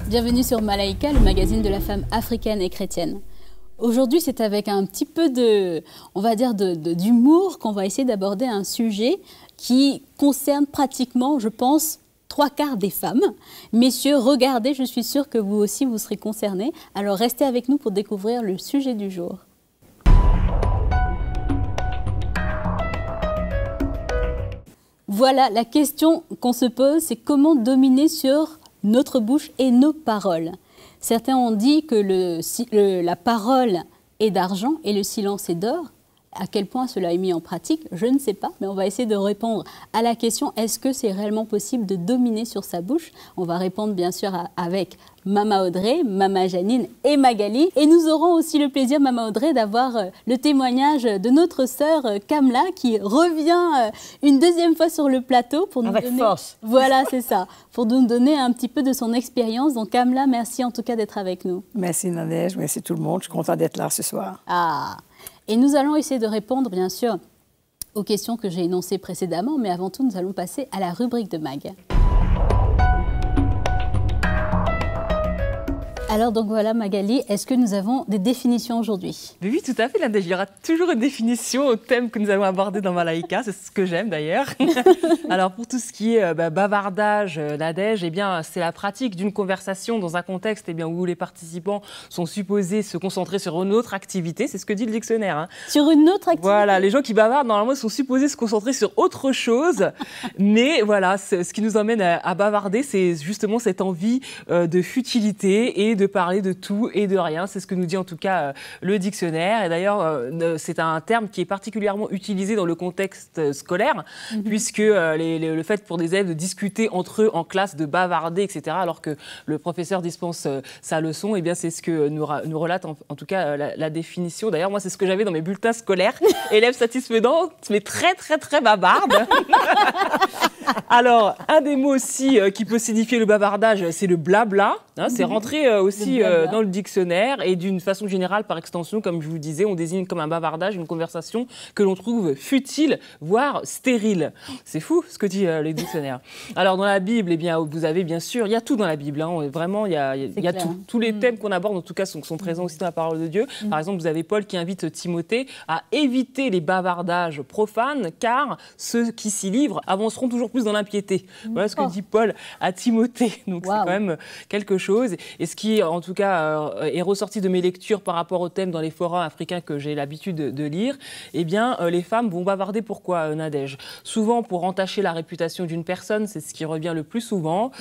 Bienvenue sur Malaika, le magazine de la femme africaine et chrétienne. Aujourd'hui, c'est avec un petit peu de, on va dire, d'humour qu'on va essayer d'aborder un sujet qui concerne pratiquement, je pense, 3/4 des femmes. Messieurs, regardez, je suis sûre que vous aussi, vous serez concernés. Alors, restez avec nous pour découvrir le sujet du jour. Voilà, la question qu'on se pose, c'est comment dominer sur notre bouche et nos paroles. Certains ont dit que la parole est d'argent et le silence est d'or. À quel point cela est mis en pratique, je ne sais pas, mais on va essayer de répondre à la question, est-ce que c'est réellement possible de dominer sur sa bouche? On va répondre bien sûr avec Mama Audrey, Mama Janine et Magali. Et nous aurons aussi le plaisir, Mama Audrey, d'avoir le témoignage de notre sœur Kamla qui revient une deuxième fois sur le plateau pour nous avec donner... force. Voilà, c'est ça, pour nous donner un petit peu de son expérience. Donc Kamla, merci en tout cas d'être avec nous. Merci Nadège, merci tout le monde, je suis contente d'être là ce soir. Ah. Et nous allons essayer de répondre, bien sûr, aux questions que j'ai énoncées précédemment, mais avant tout, nous allons passer à la rubrique de Mag. Alors, donc voilà, Magali, est-ce que nous avons des définitions aujourd'hui? Oui, tout à fait, Nadège. Il y aura toujours une définition au thème que nous allons aborder dans Malaika. C'est ce que j'aime d'ailleurs. Alors, pour tout ce qui est bavardage, Nadège, eh bien, c'est la pratique d'une conversation dans un contexte où les participants sont supposés se concentrer sur une autre activité. C'est ce que dit le dictionnaire. Hein. Sur une autre activité? Voilà, les gens qui bavardent, normalement, sont supposés se concentrer sur autre chose. Mais voilà, ce qui nous emmène à bavarder, c'est justement cette envie de futilité et de parler de tout et de rien. C'est ce que nous dit en tout cas le dictionnaire. Et d'ailleurs, c'est un terme qui est particulièrement utilisé dans le contexte scolaire, puisque le fait pour des élèves de discuter entre eux en classe, de bavarder, etc., alors que le professeur dispense sa leçon, eh bien, c'est ce que nous relate en tout cas la définition. D'ailleurs, moi, c'est ce que j'avais dans mes bulletins scolaires. Élève satisfaisante, mais très, très, très bavarde. Alors, un des mots aussi qui peut signifier le bavardage, c'est le blabla. Hein, c'est rentré aussi dans le dictionnaire et d'une façon générale, par extension, comme je vous disais, on désigne comme un bavardage une conversation que l'on trouve futile, voire stérile. C'est fou ce que dit le dictionnaire. Alors, dans la Bible, eh bien, vous avez bien sûr, il y a tout dans la Bible. Hein, vraiment, il y a tout. Tous les thèmes qu'on aborde, en tout cas, sont présents aussi dans la parole de Dieu. Par exemple, vous avez Paul qui invite Timothée à éviter les bavardages profanes, car ceux qui s'y livrent avanceront toujours plus dans l'impiété. Voilà ce que dit Paul à Timothée. Donc, c'est quand même quelque chose. Et ce qui, en tout cas, est ressorti de mes lectures par rapport au thème dans les forums africains que j'ai l'habitude de lire, eh bien, les femmes vont bavarder. Pourquoi, Nadège? Souvent pour entacher la réputation d'une personne, c'est ce qui revient le plus souvent,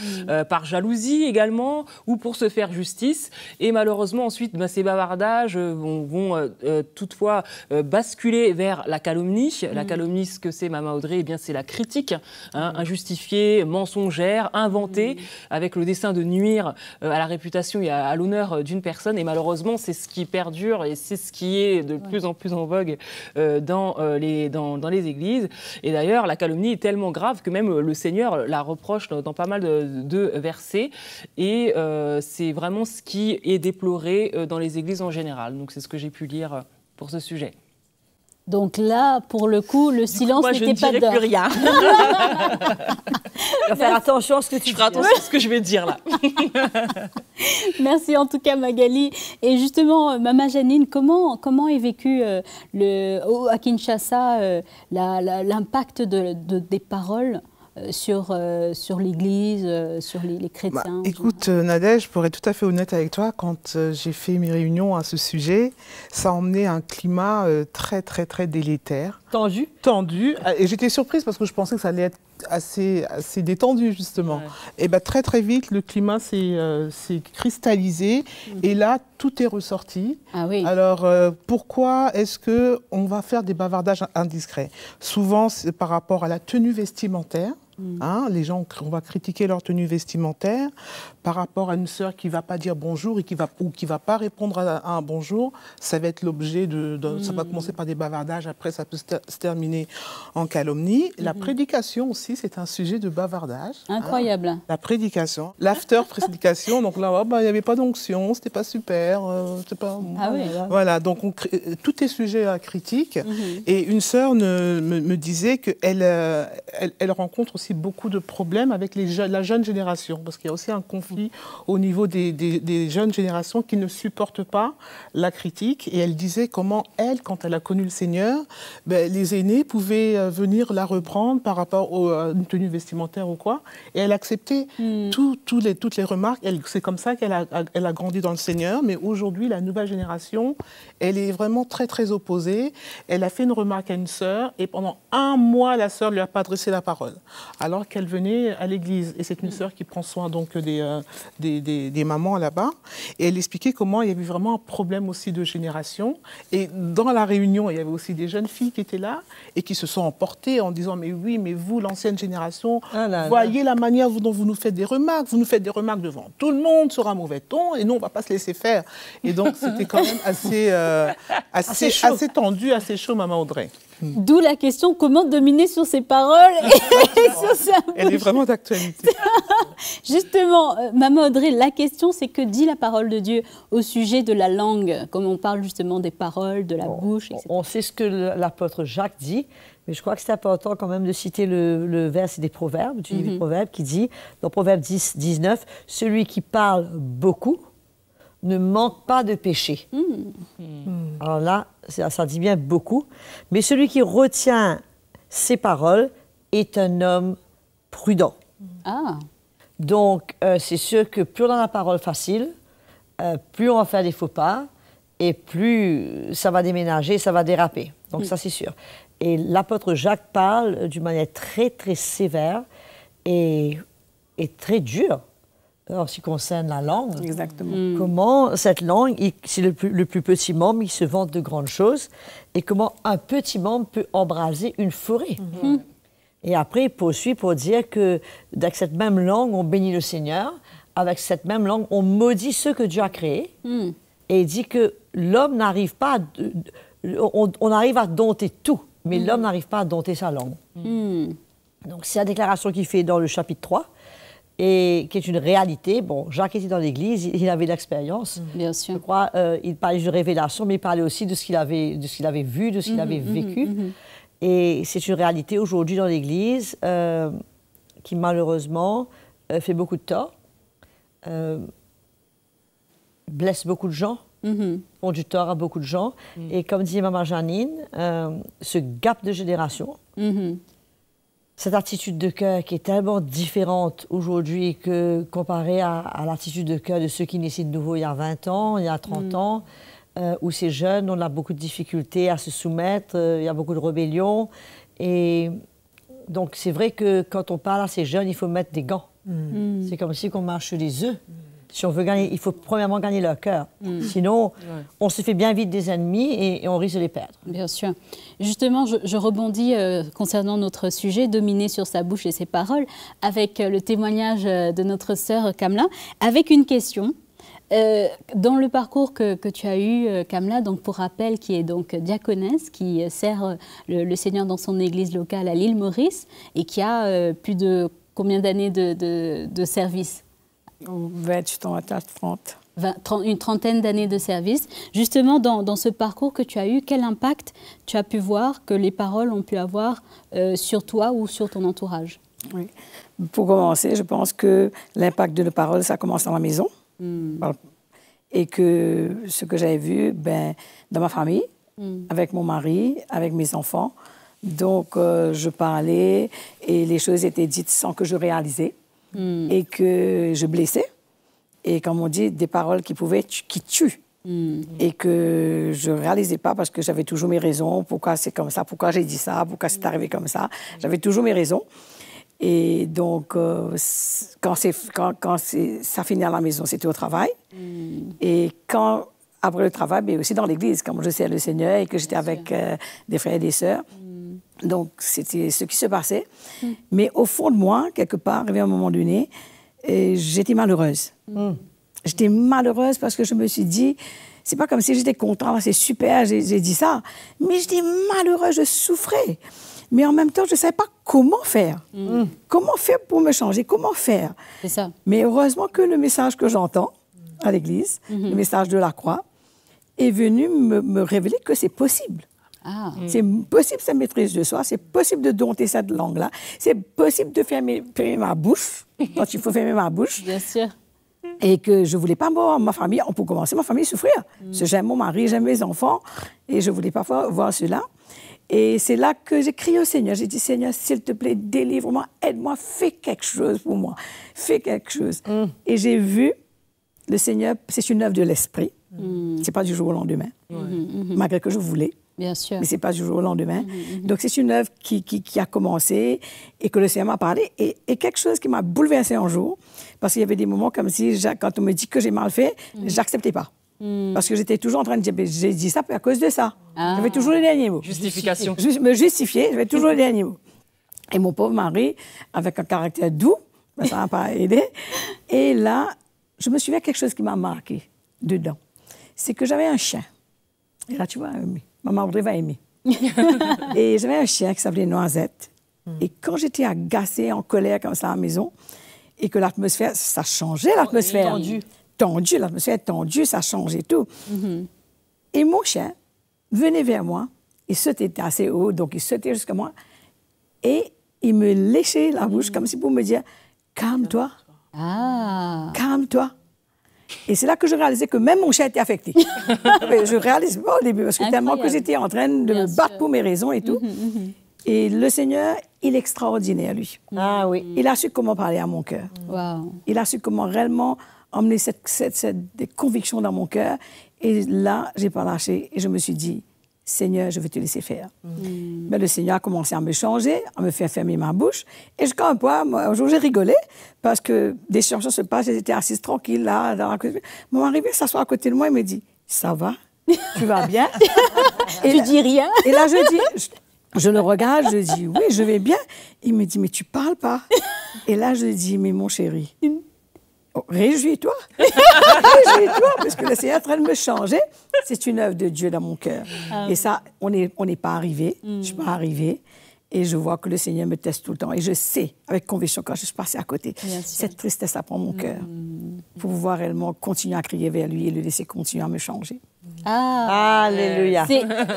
par jalousie également, ou pour se faire justice. Et malheureusement, ensuite, ces bavardages vont toutefois basculer vers la calomnie. La calomnie, ce que c'est, Mama Audrey, eh bien, c'est la critique, hein, injustifiée, mensongère, inventée, avec le dessein de nuire à la réputation et à l'honneur d'une personne. Et malheureusement, c'est ce qui perdure et c'est ce qui est de plus en plus en vogue dans les églises. Et d'ailleurs, la calomnie est tellement grave que même le Seigneur la reproche dans pas mal de versets. Et c'est vraiment ce qui est déploré dans les églises en général. Donc c'est ce que j'ai pu lire pour ce sujet. Donc là, pour le coup, le silence n'était pas d'or. Je ne dirai plus rien. Tu vas faire attention à ce que tu dis. Je ferai attention à ce que je vais dire là. Merci en tout cas Magali. Et justement, Mama Janine, comment est vécu à Kinshasa l'impact des paroles sur l'Église, sur les chrétiens? Écoute, Nadège, pour être tout à fait honnête avec toi, quand j'ai fait mes réunions à ce sujet, ça a emmené un climat très, très, très délétère. Tendu. Tendu. Et j'étais surprise parce que je pensais que ça allait être assez détendu, justement. Ouais. Et bien, très, très vite, le climat s'est cristallisé. Et là, tout est ressorti. Ah oui. Alors, pourquoi est-ce qu'on va faire des bavardages indiscrets? Souvent, c'est par rapport à la tenue vestimentaire. Hein, les gens, on va critiquer leur tenue vestimentaire par rapport à une sœur qui ne va pas dire bonjour et qui va pas répondre à un bonjour. Ça va être l'objet ça va commencer par des bavardages, après ça peut se terminer en calomnie. La prédication aussi, c'est un sujet de bavardage. Incroyable. Hein, la prédication, l'after-prédication, donc là, il n'y avait pas d'onction, c'était pas super. Ah oui. Voilà, donc tout est sujet à critique. Et une sœur me disait qu'elle rencontre aussi aussi beaucoup de problèmes avec la jeune génération, parce qu'il y a aussi un conflit au niveau des jeunes générations qui ne supportent pas la critique. Et elle disait comment elle, quand elle a connu le Seigneur, ben, les aînés pouvaient venir la reprendre par rapport à une tenue vestimentaire ou quoi. Et elle acceptait toutes les remarques. C'est comme ça qu'elle a grandi dans le Seigneur. Mais aujourd'hui, la nouvelle génération, elle est vraiment très, très opposée. Elle a fait une remarque à une sœur et pendant un mois, la sœur ne lui a pas adressé la parole, alors qu'elle venait à l'église. Et c'est une sœur qui prend soin donc des mamans là-bas. Et elle expliquait comment il y avait vraiment un problème aussi de génération. Et dans la réunion, il y avait aussi des jeunes filles qui étaient là et qui se sont emportées en disant « Mais oui, mais vous, l'ancienne génération, voyez la manière dont vous nous faites des remarques. Vous nous faites des remarques devant tout le monde sur un mauvais ton et nous, on ne va pas se laisser faire. » Et donc, c'était quand même assez tendu, assez chaud, Maman Audrey. D'où la question, comment dominer sur ses paroles et sur sa bouche. Elle est vraiment d'actualité. Justement, Maman Audrey, la question, c'est que dit la parole de Dieu au sujet de la langue, comme on parle justement des paroles, de la bouche, etc. On sait ce que l'apôtre Jacques dit, mais je crois que c'est important quand même de citer le verset des Proverbes, du livre des Proverbes, qui dit, dans Proverbe 10, 19, « Celui qui parle beaucoup ne manque pas de péché. Alors là, ça dit bien beaucoup. Mais celui qui retient ses paroles est un homme prudent. Donc, c'est sûr que plus on a la parole facile, plus on va faire des faux pas, et plus ça va déménager, ça va déraper. Donc ça, c'est sûr. Et l'apôtre Jacques parle d'une manière très, très sévère et très dure en ce qui concerne la langue. Exactement. Comment cette langue, c'est le plus petit membre, il se vante de grandes choses, et comment un petit membre peut embraser une forêt. Et après, il poursuit pour dire que avec cette même langue, on bénit le Seigneur, avec cette même langue, on maudit ceux que Dieu a créés, et il dit que l'homme n'arrive pas, on arrive à dompter tout, mais l'homme n'arrive pas à dompter sa langue. Donc c'est la déclaration qu'il fait dans le chapitre 3, et qui est une réalité. Bon, Jacques était dans l'Église, il avait l'expérience. Bien sûr. Je crois, il parlait de révélation, mais il parlait aussi de ce qu'il avait vu, de ce qu'il avait vécu. Et c'est une réalité aujourd'hui dans l'Église qui, malheureusement, fait beaucoup de tort, blesse beaucoup de gens, font du tort à beaucoup de gens. Et comme dit Maman Janine, ce gap de génération, cette attitude de cœur qui est tellement différente aujourd'hui que comparée à l'attitude de cœur de ceux qui naissaient de nouveau il y a 20 ans, il y a 30 ans, où ces jeunes, on a beaucoup de difficultés à se soumettre, il y a beaucoup de rébellion. Et donc, c'est vrai que quand on parle à ces jeunes, il faut mettre des gants. C'est comme si on marche sur des œufs. Si on veut gagner, il faut premièrement gagner leur cœur. Sinon, on se fait bien vite des ennemis et on risque de les perdre. Bien sûr. Justement, je rebondis concernant notre sujet, dominer sur sa bouche et ses paroles, avec le témoignage de notre sœur Kamla, avec une question. Dans le parcours que tu as eu, Kamla, donc pour rappel, qui est donc diaconesse, qui sert le Seigneur dans son église locale à l'île Maurice et qui a plus de combien d'années de service? 28 ans, 30. Une trentaine d'années de service. Justement, dans ce parcours que tu as eu, quel impact tu as pu voir que les paroles ont pu avoir sur toi ou sur ton entourage? Oui. Pour commencer, je pense que l'impact de la parole, ça commence dans la maison. Et que ce que j'avais vu dans ma famille, avec mon mari, avec mes enfants, donc je parlais et les choses étaient dites sans que je réalisais et que je blessais. Et comme on dit, des paroles qui tuent. Et que je ne réalisais pas parce que j'avais toujours mes raisons. Pourquoi c'est comme ça? Pourquoi j'ai dit ça? Pourquoi c'est arrivé comme ça? J'avais toujours mes raisons. Et donc, quand ça finit à la maison, c'était au travail. Et après le travail, mais aussi dans l'église, quand je sers le Seigneur et que j'étais avec des frères et des sœurs. Donc, c'était ce qui se passait. Mais au fond de moi, quelque part, arrivé à un moment donné, j'étais malheureuse. J'étais malheureuse parce que je me suis dit, c'est pas comme si j'étais contente, c'est super, j'ai dit ça. Mais j'étais malheureuse, je souffrais. Mais en même temps, je ne savais pas comment faire. Comment faire pour me changer? Comment faire? C'est ça. Mais heureusement que le message que j'entends à l'église, le message de la croix, est venu me révéler que c'est possible. Ah. C'est possible cette maîtrise de soi, c'est possible de dompter cette langue-là, c'est possible de fermer ma bouche, quand il faut fermer ma bouche. Bien sûr. Et que je ne voulais pas voir ma famille, pour commencer, ma famille souffrir. Parce que j'aime mon mari, j'aime mes enfants, et je ne voulais pas voir cela. Et c'est là que j'ai crié au Seigneur. J'ai dit, Seigneur, s'il te plaît, délivre-moi, aide-moi, fais quelque chose pour moi. Fais quelque chose. Et j'ai vu, le Seigneur, c'est une œuvre de l'esprit. Ce n'est pas du jour au lendemain. Malgré que je voulais. Bien sûr. Mais ce n'est pas du jour au lendemain. Donc, c'est une œuvre qui a commencé et que le Seigneur m'a parlé. Et quelque chose qui m'a bouleversé un jour, parce qu'il y avait des moments comme si, quand on me dit que j'ai mal fait, je n'acceptais pas. Parce que j'étais toujours en train de dire, j'ai dit ça à cause de ça. J'avais toujours le dernier mot. Justification. Me justifier, j'avais toujours le dernier mot. Et mon pauvre mari, avec un caractère doux, ça n'a pas aidé. Et là, je me souviens quelque chose qui m'a marqué dedans. C'est que j'avais un chien. Et là, tu vois, maman Audrey va aimer. Et j'avais un chien qui s'appelait Noisette. Et quand j'étais agacée, en colère comme ça à la maison, et que l'atmosphère, ça changeait l'atmosphère. Tendue, l'atmosphère est tendue, ça changeait tout. Et mon chien venait vers moi, il sautait assez haut, donc il sautait jusqu'à moi, et il me léchait la bouche comme si pour me dire « Calme-toi, calme-toi ». Et c'est là que je réalisais que même mon chien était affecté. Je ne réalisais pas au début, parce que tellement que j'étais en train de me battre pour mes raisons et tout. Et le Seigneur, il est extraordinaire, lui. Ah oui. Il a su comment parler à mon cœur. Wow. Il a su comment réellement emmener des convictions dans mon cœur. Et là, je n'ai pas lâché. Et je me suis dit, Seigneur, je vais te laisser faire. Mais le Seigneur a commencé à me changer, à me faire fermer ma bouche. Et jusqu'à un point, un jour, j'ai rigolé parce que des situations se passent. J'étais assise tranquille là. Mon mari vient s'asseoir à côté de moi et me dit, ça va? Tu vas bien? Et tu dis rien? Et là, je dis... Je le regarde, je dis, oui, je vais bien. Il me dit, mais tu parles pas. Et là, je dis, mais mon chéri, réjouis-toi. Réjouis-toi, parce que le Seigneur est en train de me changer. C'est une œuvre de Dieu dans mon cœur. Et ça, on n'est pas arrivé. Je ne suis pas arrivée. Et je vois que le Seigneur me teste tout le temps. Et je sais, avec conviction, quand je suis passée à côté, cette tristesse apprend mon cœur. Pour pouvoir réellement continuer à crier vers lui et le laisser continuer à me changer. Alléluia.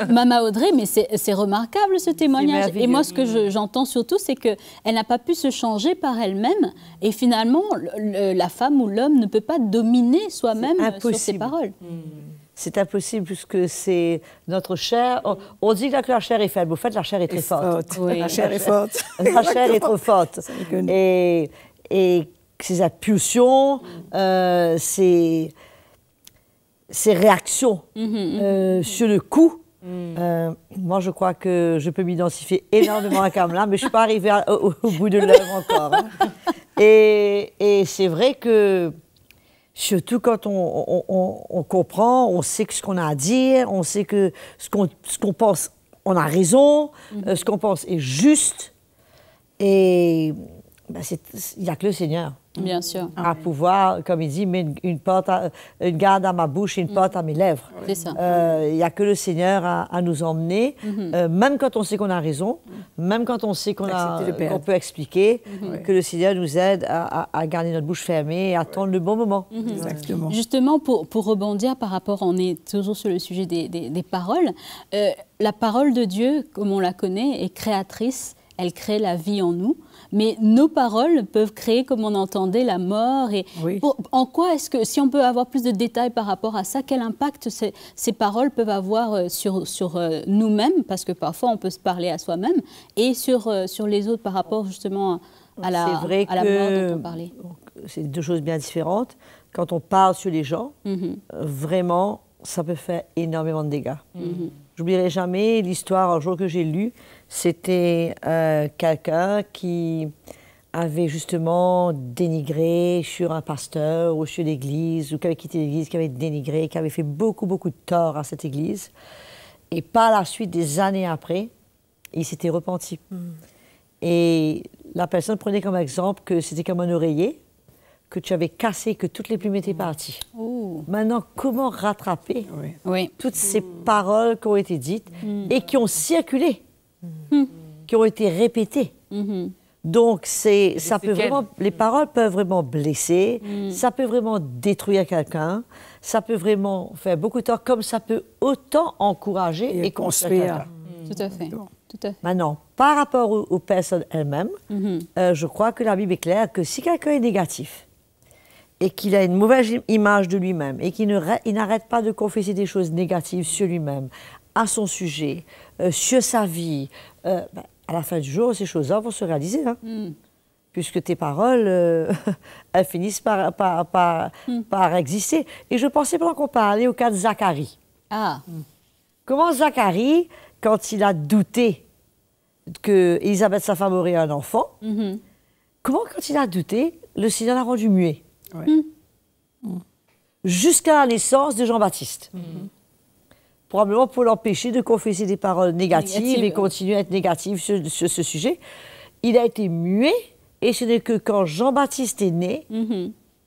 Maman Audrey, mais c'est remarquable ce témoignage. Et moi, ce que j'entends surtout, c'est qu'elle n'a pas pu se changer par elle-même. Et finalement, la femme ou l'homme ne peut pas dominer soi-même sur ses paroles. C'est impossible puisque c'est notre chair. On dit là que la chair est faible. Au fait, la chair est très forte. Oui. La chair est forte. La chair est trop forte. Et ces impulsions, ces réactions sur le coup. Moi, je crois que je peux m'identifier énormément à Kamla, mais je ne suis pas arrivée au bout de l'œuvre encore. Et c'est vrai que, surtout quand on comprend, on sait que ce qu'on a à dire, on sait que ce qu'on pense, on a raison, ce qu'on pense est juste, et il n'y a que le Seigneur. Bien sûr. À pouvoir, comme il dit, mettre une garde à ma bouche et une porte à mes lèvres. C'est ça. Il n'y a que le Seigneur à nous emmener, même quand on sait qu'on a raison, même quand on sait qu'on peut expliquer, que le Seigneur nous aide à garder notre bouche fermée et à attendre le bon moment. Exactement. Justement, pour rebondir par rapport, on est toujours sur le sujet des paroles, la parole de Dieu, comme on la connaît, est créatrice, elle crée la vie en nous. Mais nos paroles peuvent créer, comme on entendait, la mort. Et en quoi est-ce que, si on peut avoir plus de détails par rapport à ça, quel impact ces paroles peuvent avoir sur nous-mêmes, parce que parfois on peut se parler à soi-même, et sur les autres par rapport justement à la mort dont on parlait. C'est deux choses bien différentes. Quand on parle sur les gens, vraiment, ça peut faire énormément de dégâts. J'oublierai jamais l'histoire, un jour que j'ai lu, c'était quelqu'un qui avait justement dénigré sur un pasteur ou sur l'église, ou qui avait quitté l'église, qui avait dénigré, qui avait fait beaucoup, beaucoup de tort à cette église. Et par la suite, des années après, il s'était repenti. Et la personne prenait comme exemple que c'était comme un oreiller, que tu avais cassé, que toutes les plumes étaient parties. Maintenant, comment rattraper toutes ces paroles qui ont été dites et qui ont circulé, qui ont été répétées? Donc, les paroles peuvent vraiment blesser, ça peut vraiment détruire quelqu'un, ça peut vraiment faire beaucoup de tort, comme ça peut autant encourager et construire quelqu'un. Tout à fait. Tout à fait. Maintenant, par rapport aux personnes elles-mêmes, je crois que la Bible est claire que si quelqu'un est négatif et qu'il a une mauvaise image de lui-même et qu'il n'arrête pas de confesser des choses négatives sur lui-même, à son sujet, sur sa vie, à la fin du jour, ces choses-là vont se réaliser. Hein. Puisque tes paroles, elles finissent par exister. Et je pensais pendant qu'on parlait au cas de Zacharie. Ah. Comment Zacharie, quand il a douté que Élisabeth, sa femme, aurait un enfant, comment, quand il a douté, le Seigneur l'a rendu muet? Jusqu'à la naissance de Jean-Baptiste. Probablement pour l'empêcher de confesser des paroles négatives et continuer à être négatif sur ce sujet. Il a été muet, et ce n'est que quand Jean-Baptiste est né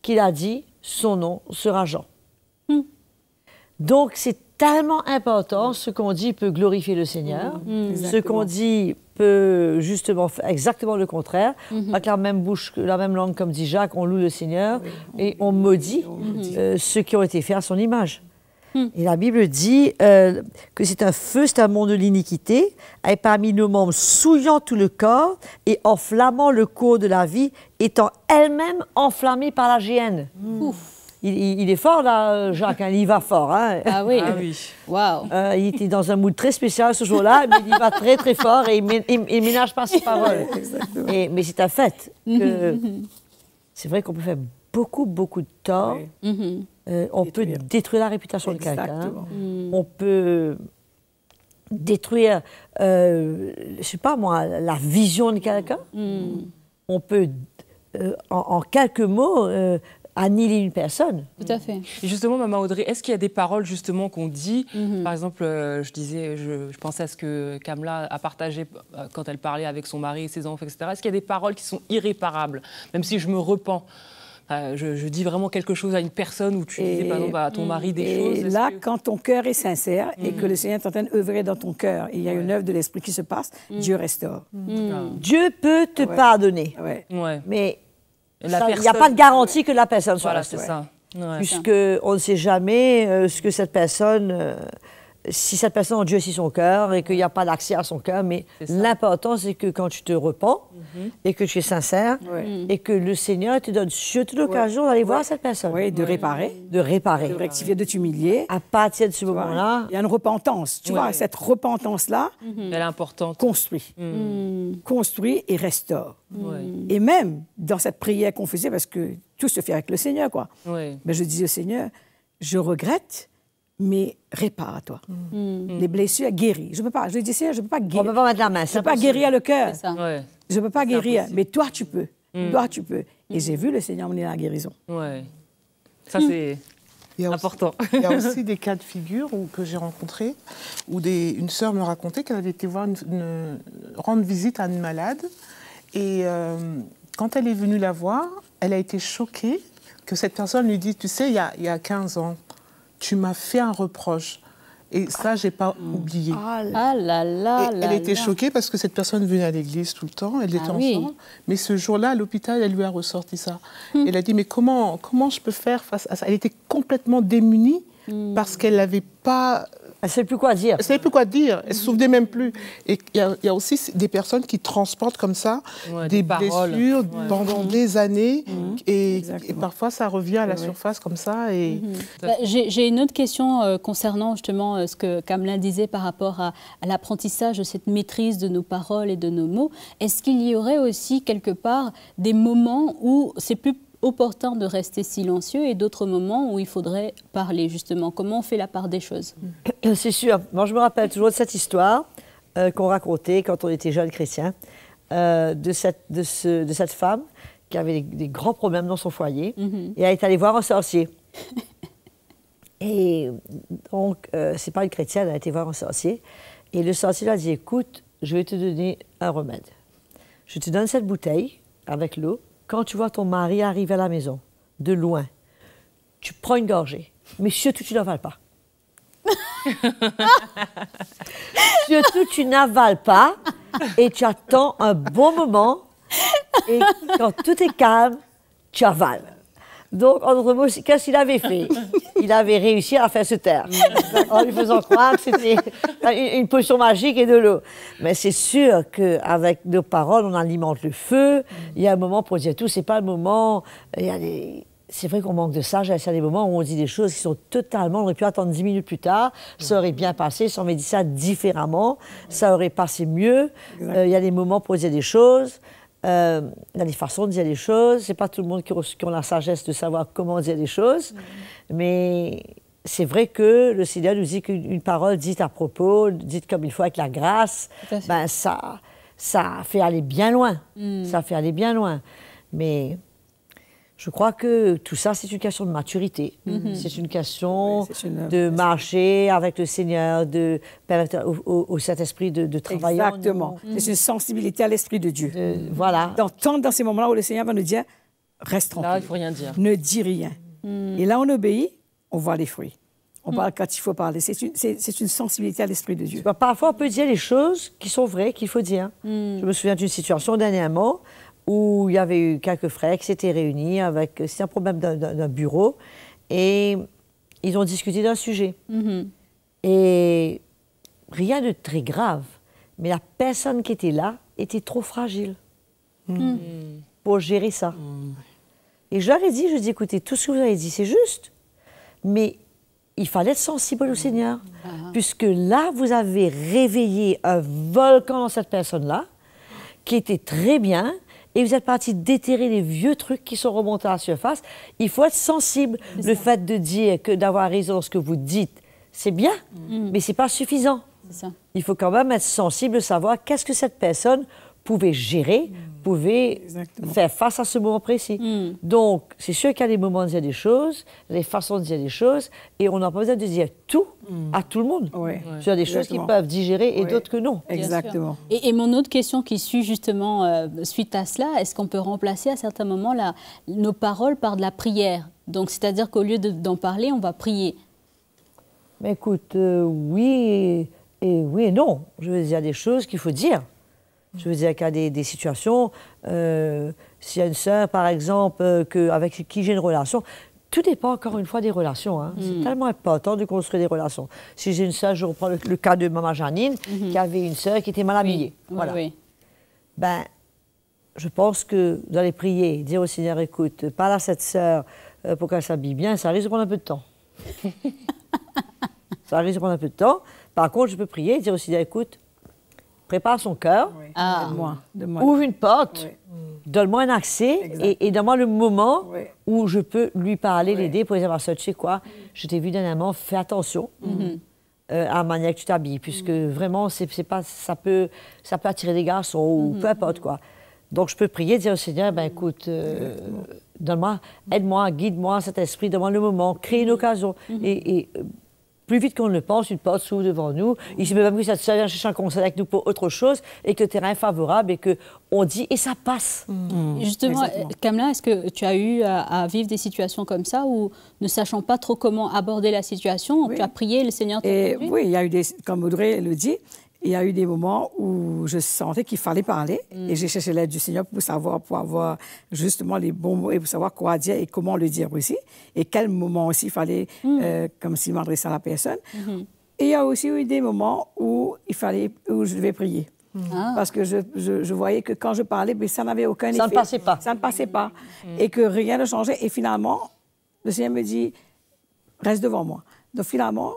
qu'il a dit « son nom sera Jean ». Donc c'est tellement important, ce qu'on dit peut glorifier le Seigneur, ce qu'on dit peut justement faire exactement le contraire. Avec la même bouche, la même langue, comme dit Jacques, on loue le Seigneur et on maudit ceux qui ont été faits à son image. Et la Bible dit que c'est un feu, c'est un monde de l'iniquité, et parmi nos membres souillant tout le corps et enflammant le cours de la vie, étant elle-même enflammée par la géhenne. Il est fort, là, Jacques, hein, il y va fort. Hein. Ah oui, Wow. Il était dans un mood très spécial ce jour-là, mais il y va très, très fort et il ménage pas ses paroles. Mais c'est un fait que c'est vrai qu'on peut faire beaucoup, beaucoup de tort. On peut détruire la réputation de quelqu'un. On peut détruire, je sais pas moi, la vision de quelqu'un. On peut, en quelques mots, annihiler une personne. Tout à fait. Et justement, Maman Audrey, est-ce qu'il y a des paroles justement qu'on dit, par exemple, je pensais à ce que Kamla a partagé quand elle parlait avec son mari et ses enfants, etc. Est-ce qu'il y a des paroles qui sont irréparables, même si je me repens? Je dis vraiment quelque chose à une personne où tu disais, par exemple, à ton mari des choses. Et là, quand ton cœur est sincère et que le Seigneur est en train d'œuvrer dans ton cœur, il y a une œuvre de l'Esprit qui se passe, Dieu restaure. Dieu peut te pardonner, mais il n'y a pas de garantie que la personne soit restaurée. Voilà, c'est ça. Puisqu'on ne sait jamais ce que cette personne... si cette personne a Dieu sur son cœur et qu'il n'y a pas d'accès à son cœur, mais l'important, c'est que quand tu te repens et que tu es sincère et que le Seigneur te donne surtout l'occasion d'aller voir cette personne. Oui, de réparer. De réparer. De rectifier, de t'humilier. À partir de ce moment-là... Il y a une repentance. Tu vois, cette repentance-là... Elle est importante. Construit. Construit et restaure. Et même dans cette prière qu'on faisait, parce que tout se fait avec le Seigneur, quoi. Mais je disais au Seigneur, je regrette, mais répare à toi. Les blessures guéries. Je ne peux pas. Je dis, Seigneur, je ne peux pas guérir. On ne peut pas mettre la main. Je ne peux pas guérir le cœur. Je ne peux pas guérir. Impossible. Mais toi, tu peux. Toi, tu peux. Et j'ai vu le Seigneur mener la guérison. Ça, c'est important. Il y a aussi des cas de figure que j'ai rencontrés où une sœur me racontait qu'elle avait été rendre visite à une malade. Et quand elle est venue la voir, elle a été choquée que cette personne lui dise, tu sais, il y a 15 ans, tu m'as fait un reproche. Et ça, je n'ai pas oublié. Elle était choquée parce que cette personne venait à l'église tout le temps, elle était ensemble. Mais ce jour-là, à l'hôpital, elle lui a ressorti ça. Elle a dit, mais comment je peux faire face à ça? Elle était complètement démunie parce qu'elle n'avait pas... Elle ne savait plus quoi dire. Elle ne savait plus quoi dire. Elle ne se souvenait même plus. Et il y a aussi des personnes qui transportent comme ça des blessures pendant des années. Et parfois, ça revient à la surface comme ça. Et... J'ai une autre question concernant justement ce que Kamla disait par rapport à l'apprentissage de cette maîtrise de nos paroles et de nos mots. Est-ce qu'il y aurait aussi quelque part des moments où c'est plus opportun de rester silencieux et d'autres moments où il faudrait parler, justement? Comment on fait la part des choses? C'est sûr. Moi, je me rappelle toujours de cette histoire qu'on racontait quand on était jeunes chrétiens, de cette femme qui avait des grands problèmes dans son foyer et elle est allée voir un sorcier. Et donc, c'est pas une chrétienne, elle a été voir un sorcier. Et le sorcier lui a dit, écoute, je vais te donner un remède. Je te donne cette bouteille avec l'eau. Quand tu vois ton mari arriver à la maison, de loin, tu prends une gorgée, mais surtout, tu n'avales pas. Surtout, tu n'avales pas et tu attends un bon moment et quand tout est calme, tu avales. Donc, en d'autres mots, qu'est-ce qu'il avait fait? il avait réussi à faire se taire en lui faisant croire que c'était une potion magique et de l'eau. Mais c'est sûr qu'avec nos paroles, on alimente le feu. Il y a un moment pour dire tout, c'est pas le moment. C'est vrai qu'on manque de sagesse. Il y a des moments où on dit des choses qui sont totalement... On aurait pu attendre 10 minutes plus tard, ça aurait bien passé, si on avait dit ça différemment, ça aurait passé mieux. Il y a des moments pour dire des choses, il y a des façons de dire des choses. C'est pas tout le monde qui a la sagesse de savoir comment dire des choses, mais c'est vrai que le Seigneur nous dit qu'une parole dite à propos, dite comme il faut avec la grâce, ben ça fait aller bien loin. Ça fait aller bien loin. Mais... je crois que tout ça, c'est une question de maturité. C'est une question de marcher avec le Seigneur, de permettre au Saint-Esprit de travailler. Exactement. C'est une sensibilité à l'Esprit de Dieu. Voilà. Dans ces moments-là où le Seigneur va nous dire, reste tranquille. Là, il ne faut rien dire. Ne dis rien. Et là, on obéit, on voit les fruits. On parle quand il faut parler. C'est une sensibilité à l'Esprit de Dieu. Parfois, on peut dire les choses qui sont vraies, qu'il faut dire. Je me souviens d'une situation dernièrement où il y avait eu quelques frères qui s'étaient réunis avec... C'était un problème d'un bureau. Et ils ont discuté d'un sujet. Et rien de très grave. Mais la personne qui était là était trop fragile pour gérer ça. Et je leur ai dit, écoutez, tout ce que vous avez dit, c'est juste. Mais il fallait être sensible au Seigneur. Puisque là, vous avez réveillé un volcan dans cette personne-là, qui était très bien, et vous êtes parti déterrer les vieux trucs qui sont remontés à la surface. Il faut être sensible. Le fait de dire que d'avoir raison dans ce que vous dites, c'est bien, mais ce n'est pas suffisant. Il faut quand même être sensible, savoir qu'est-ce que cette personne pouvait gérer, pouvait faire face à ce moment précis. Donc, c'est sûr qu'il y a des moments de dire des choses, des façons de dire des choses, et on n'a pas besoin de dire tout à tout le monde. Il y a des choses qui peuvent digérer et d'autres que non. Exactement. Et mon autre question qui suit justement suite à cela, est-ce qu'on peut remplacer à certains moments nos paroles par de la prière? Donc, c'est-à-dire qu'au lieu d'en parler, on va prier. Mais écoute, oui et non. Je veux dire, il y a des choses qu'il faut dire. Je veux dire qu'il y a des situations, s'il y a une sœur, par exemple, avec qui j'ai une relation, tout dépend encore une fois des relations. C'est tellement important de construire des relations. Si j'ai une sœur, je reprends le cas de Maman Janine, qui avait une sœur qui était mal habillée. Voilà. Ben, je pense que d'aller prier, dire au Seigneur, écoute, parle à cette sœur pour qu'elle s'habille bien, ça risque de prendre un peu de temps. Ça risque de prendre un peu de temps. Par contre, je peux prier, dire au Seigneur, écoute, prépare son cœur, ouvre une porte, donne-moi un accès et donne-moi le moment où je peux lui parler, l'aider pour dire, ma soeur, tu sais quoi, je t'ai vu dernièrement, fais attention à la manière que tu t'habilles, puisque vraiment, ça peut attirer des garçons ou peu importe quoi. Donc, je peux prier, dire au Seigneur, ben écoute, donne-moi, aide-moi, guide-moi cet esprit, donne-moi le moment, crée une occasion. Et plus vite qu'on le pense, une porte s'ouvre devant nous. Il se peut même que cette sœur vient chercher un conseil avec nous pour autre chose et que le terrain est favorable et qu'on dit et ça passe. Justement, Kamla, est-ce que tu as eu à vivre des situations comme ça où, ne sachant pas trop comment aborder la situation, tu as prié, le Seigneur t'a conduit? Oui, il y a eu comme Audrey le dit, il y a eu des moments où je sentais qu'il fallait parler et j'ai cherché l'aide du Seigneur pour avoir justement les bons mots et pour savoir quoi dire et comment le dire aussi et quel moment aussi il fallait, comme s'il m'adressait à la personne. Et il y a aussi eu des moments où je devais prier. Parce que je voyais que quand je parlais, ça n'avait aucun effet. Ça ne passait pas. Ça ne passait pas. Et que rien ne changeait. Et finalement, le Seigneur me dit, reste devant moi. Donc finalement,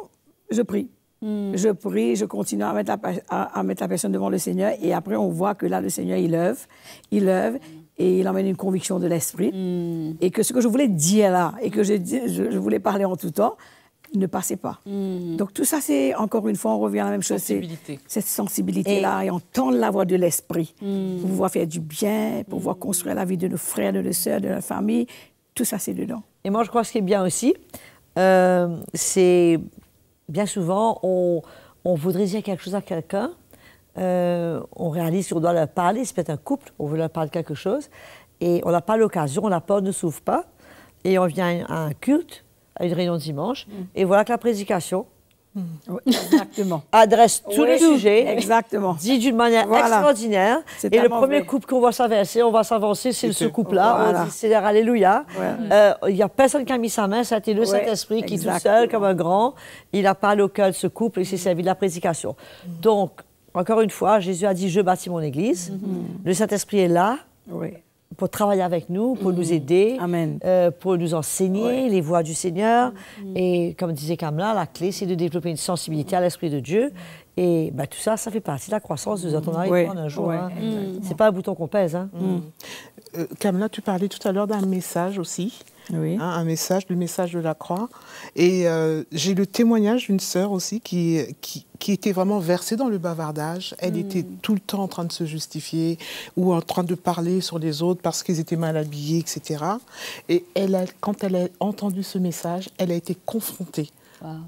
je prie. Je prie, je continue à mettre la personne devant le Seigneur et après on voit que là le Seigneur il œuvre et il emmène une conviction de l'esprit et que ce que je voulais dire là et que je voulais parler en tout temps ne passait pas. Donc tout ça c'est encore une fois on revient à la même chose, c'est cette sensibilité là et entendre la voix de l'esprit pour pouvoir faire du bien, pour pouvoir construire la vie de nos frères, de nos sœurs, de notre famille, tout ça c'est dedans. Et moi je crois que ce qui est bien aussi, c'est bien souvent, on voudrait dire quelque chose à quelqu'un, on réalise qu'on doit leur parler, c'est peut-être un couple, on veut leur parler de quelque chose, et on n'a pas l'occasion, la porte ne s'ouvre pas, et on vient à un culte, à une réunion dimanche, et voilà que la prédication Oui, exactement. Adresse tous les sujets. Exactement. Dit d'une manière extraordinaire. Et le premier couple qu'on va s'avancer, c'est ce couple-là. Voilà. On dit c'est alléluia. Il n'y a personne qui a mis sa main, c'était le Saint-Esprit qui, tout seul, comme un grand, il a parlé au cœur de ce couple et s'est servi de la prédication. Donc, encore une fois, Jésus a dit, je bâtis mon Église. Le Saint-Esprit est là. Pour travailler avec nous, pour nous aider, pour nous enseigner les voies du Seigneur. Et comme disait Kamla, la clé, c'est de développer une sensibilité à l'Esprit de Dieu. Et ben, tout ça, ça fait partie de la croissance de notre arrivée un jour. C'est pas un bouton qu'on pèse. Kamla, tu parlais tout à l'heure d'un message aussi. Oui. Un message, le message de la croix. Et j'ai le témoignage d'une sœur aussi qui était vraiment versée dans le bavardage. Elle était tout le temps en train de se justifier ou en train de parler sur les autres parce qu'ils étaient mal habillés, etc. Et quand elle a entendu ce message, elle a été confrontée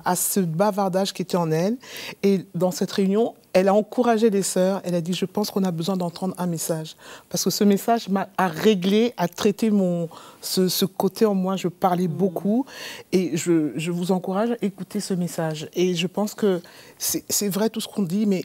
à ce bavardage qui était en elle. Et dans cette réunion, elle a encouragé les sœurs. Elle a dit, je pense qu'on a besoin d'entendre un message. Parce que ce message a réglé, a traité ce côté en moi. Je parlais beaucoup. Et je vous encourage à écouter ce message. Et je pense que c'est vrai tout ce qu'on dit, mais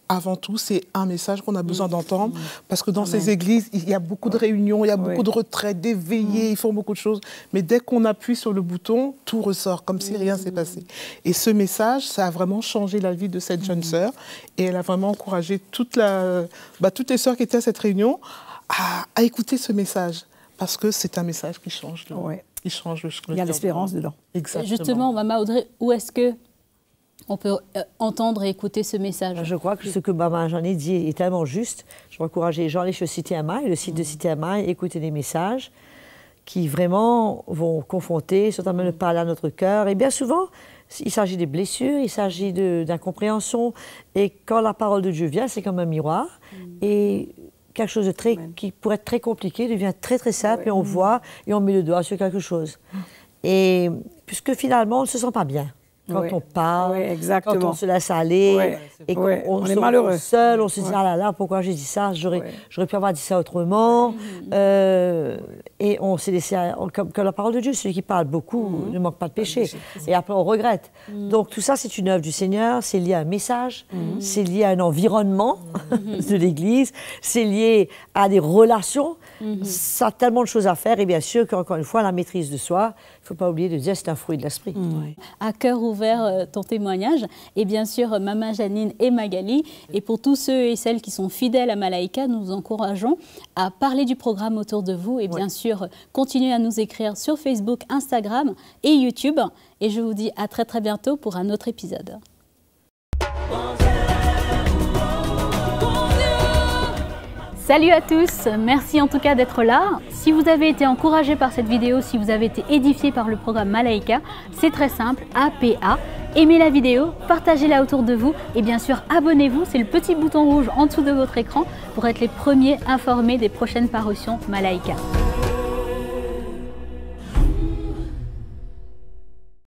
avant tout, c'est un message qu'on a besoin d'entendre, parce que dans ces églises, il y a beaucoup de réunions, il y a beaucoup de retraites, des veillées, ils font beaucoup de choses. Mais dès qu'on appuie sur le bouton, tout ressort, comme si rien s'est passé. Et ce message, ça a vraiment changé la vie de cette jeune sœur. Et elle a vraiment encouragé toutes les sœurs qui étaient à cette réunion à écouter ce message. Parce que c'est un message qui change. Il change le Il y a l'espérance dedans. Exactement. Justement, Maman Audrey, où est-ce que on peut entendre et écouter ce message? Je crois que ce que Maman Jeanne dit est tellement juste. Je vais encourager les gens à aller sur CTMI, le site de CTMI, écouter des messages qui vraiment vont confronter, certainement parler à notre cœur. Et bien souvent, il s'agit des blessures, il s'agit d'incompréhension. Et quand la parole de Dieu vient, c'est comme un miroir. Et quelque chose de qui pourrait être très compliqué devient très très simple et on voit et on met le doigt sur quelque chose. Et puisque finalement, on ne se sent pas bien. Quand on parle, quand on se laisse aller, et qu'on est malheureux. Seul, on se dit, ah là là, pourquoi j'ai dit ça? J'aurais pu avoir dit ça autrement. Et on s'est laissé, comme la parole de Dieu, celui qui parle beaucoup ne manque pas de péché. Et après, on regrette. Donc tout ça, c'est une œuvre du Seigneur, c'est lié à un message, c'est lié à un environnement de l'Église, c'est lié à des relations. Ça a tellement de choses à faire. Et bien sûr qu'encore une fois, la maîtrise de soi, il ne faut pas oublier de dire, c'est un fruit de l'esprit. À cœur ouvert, ton témoignage. Et bien sûr, Maman Janine et Magali. Et pour tous ceux et celles qui sont fidèles à Malaika, nous vous encourageons à parler du programme autour de vous. Et bien sûr, continuez à nous écrire sur Facebook, Instagram et YouTube. Et je vous dis à très très bientôt pour un autre épisode. Salut à tous, merci en tout cas d'être là. Si vous avez été encouragé par cette vidéo, si vous avez été édifié par le programme Malaika, c'est très simple, APA. Aimez la vidéo, partagez-la autour de vous et bien sûr abonnez-vous, c'est le petit bouton rouge en dessous de votre écran pour être les premiers informés des prochaines parutions Malaika.